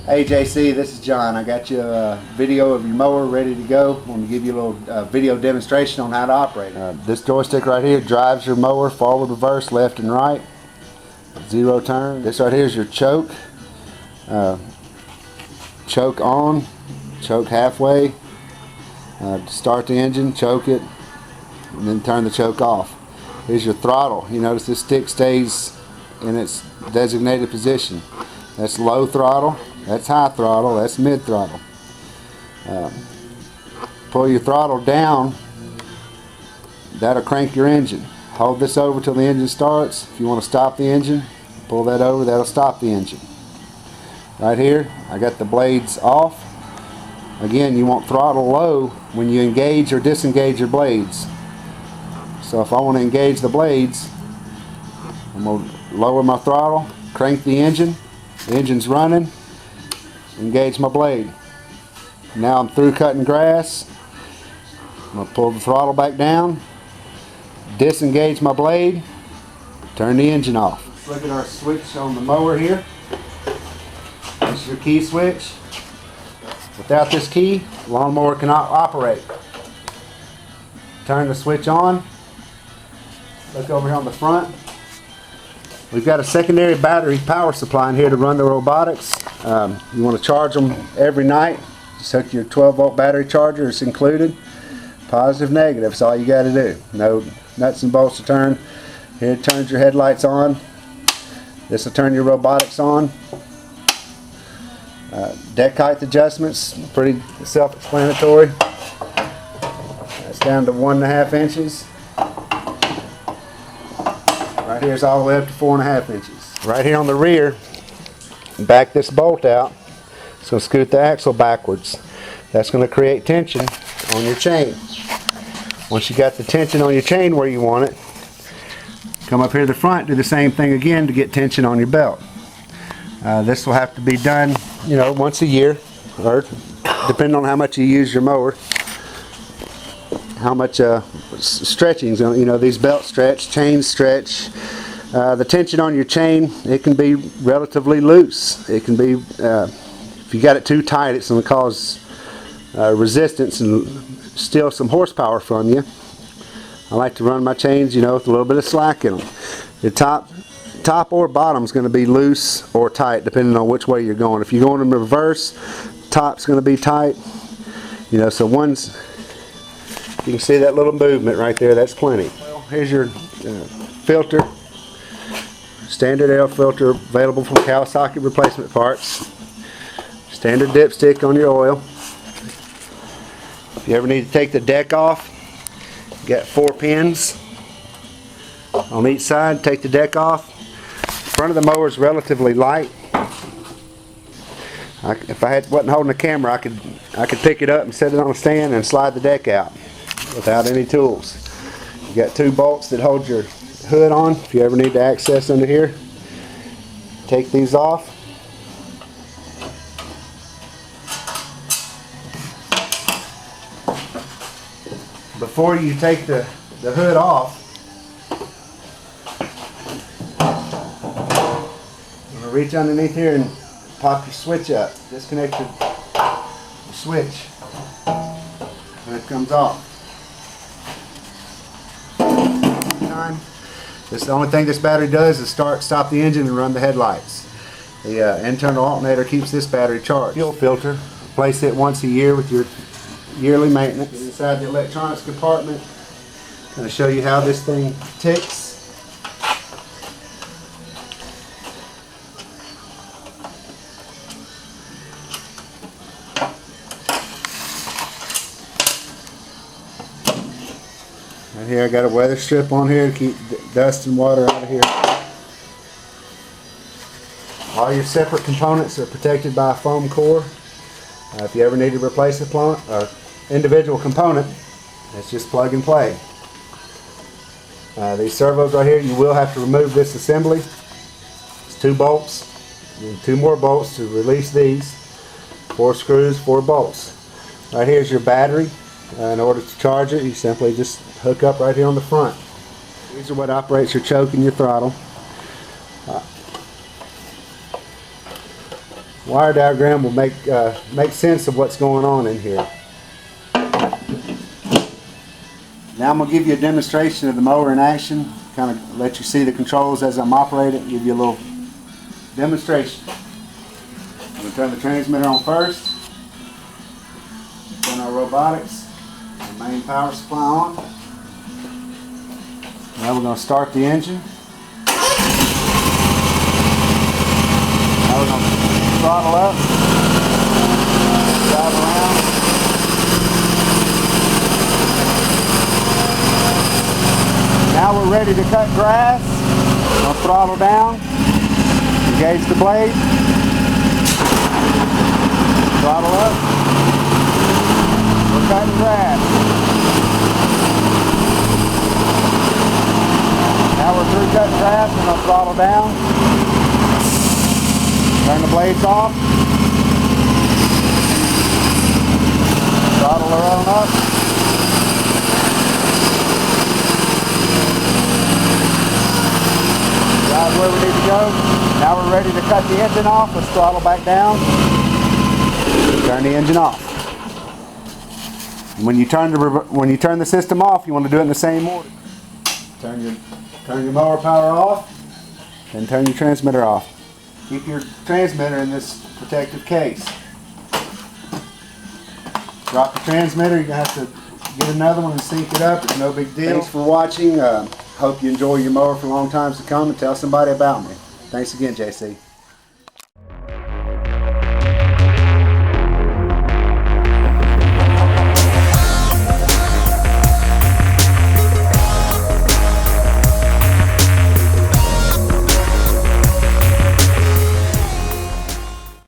Hey JC, this is John. I got you a video of your mower ready to go. I'm going to give you a little video demonstration on how to operate it. This joystick right here drives your mower forward, reverse, left and right. Zero turn. This right here is your choke. Choke on, choke halfway. Start the engine, choke it, and then turn the choke off. Here's your throttle. You notice this stick stays in its designated position. That's low throttle, that's high throttle, that's mid throttle. Pull your throttle down, that'll crank your engine. Hold this over till the engine starts. If you want to stop the engine, pull that over, that'll stop the engine. Right here, I got the blades off. Again, you want throttle low when you engage or disengage your blades. So if I want to engage the blades, I'm going to lower my throttle, crank the engine. The engine's running, engage my blade. Now I'm through cutting grass. I'm going to pull the throttle back down, disengage my blade, turn the engine off. Let's look at our switch on the mower here. This is your key switch. Without this key, the lawnmower cannot operate. Turn the switch on. Look over here on the front. We've got a secondary battery power supply in here to run the robotics. You want to charge them every night. Just hook your 12-volt battery charger. It's included. Positive, negative. That's all you got to do. No nuts and bolts to turn. Here it turns your headlights on. This will turn your robotics on. Deck height adjustments, pretty self-explanatory. That's down to 1.5 inches. Right here is all the way up to 4.5 inches. Right here on the rear, back this bolt out. It's going to scoot the axle backwards. That's going to create tension on your chain. Once you got the tension on your chain where you want it, come up here to the front, do the same thing again to get tension on your belt. This will have to be done, you know, once a year, or depending on how much you use your mower, how much stretching, you know, these belts stretch, chains stretch. The tension on your chain, it can be relatively loose. It can be, if you got it too tight, it's going to cause resistance and steal some horsepower from you. I like to run my chains, you know, with a little bit of slack in them. The top or bottom is going to be loose or tight depending on which way you're going. If you're going in reverse, top's going to be tight. You know, so one's, you can see that little movement right there, that's plenty. Well, here's your filter. Standard air filter available from Kawasaki replacement parts. Standard dipstick on your oil. If you ever need to take the deck off, you got 4 pins on each side. Take the deck off. The front of the mower is relatively light. If I wasn't holding the camera, I could pick it up and set it on a stand and slide the deck out without any tools. You got 2 bolts that hold your hood on. If you ever need to access under here, take these off. Before you take the hood off, you're going to reach underneath here and pop your switch up. Disconnect your switch and it comes off. This, the only thing this battery does is stop the engine and run the headlights. The internal alternator keeps this battery charged. Fuel filter, replace it once a year with your yearly maintenance. Inside the electronics compartment, I'm going to show you how this thing ticks. Right here I got a weather strip on here to keep dust and water out of here. All your separate components are protected by a foam core. If you ever need to replace a individual component, it's just plug and play. These servos right here, you will have to remove this assembly. It's 2 bolts and 2 more bolts to release these. 4 screws, 4 bolts. Right here is your battery. In order to charge it, you simply just hook up right here on the front. These are what operates your choke and your throttle. Wire diagram will make sense of what's going on in here. Now I'm going to give you a demonstration of the mower in action, kind of let you see the controls as I'm operating, give you a little demonstration. I'm going to turn the transmitter on first, turn our robotics, the main power supply on. Now we're going to start the engine. Now we're going to throttle up, drive around. Now we're ready to cut grass. I'll throttle down, engage the blade, throttle up. We're cutting grass. Now we're through cutting grass and I'll throttle down. Turn the blades off. Throttle her on up. Drive where we need to go. Now we're ready to cut the engine off. Let's throttle back down. Turn the engine off. And when you turn the system off, you want to do it in the same order. Turn your mower power off, then turn your transmitter off. Keep your transmitter in this protective case. Drop the transmitter, you're going to have to get another one and sync it up. It's no big deal. Thanks for watching. Hope you enjoy your mower for long times to come and tell somebody about me. Thanks again, JC.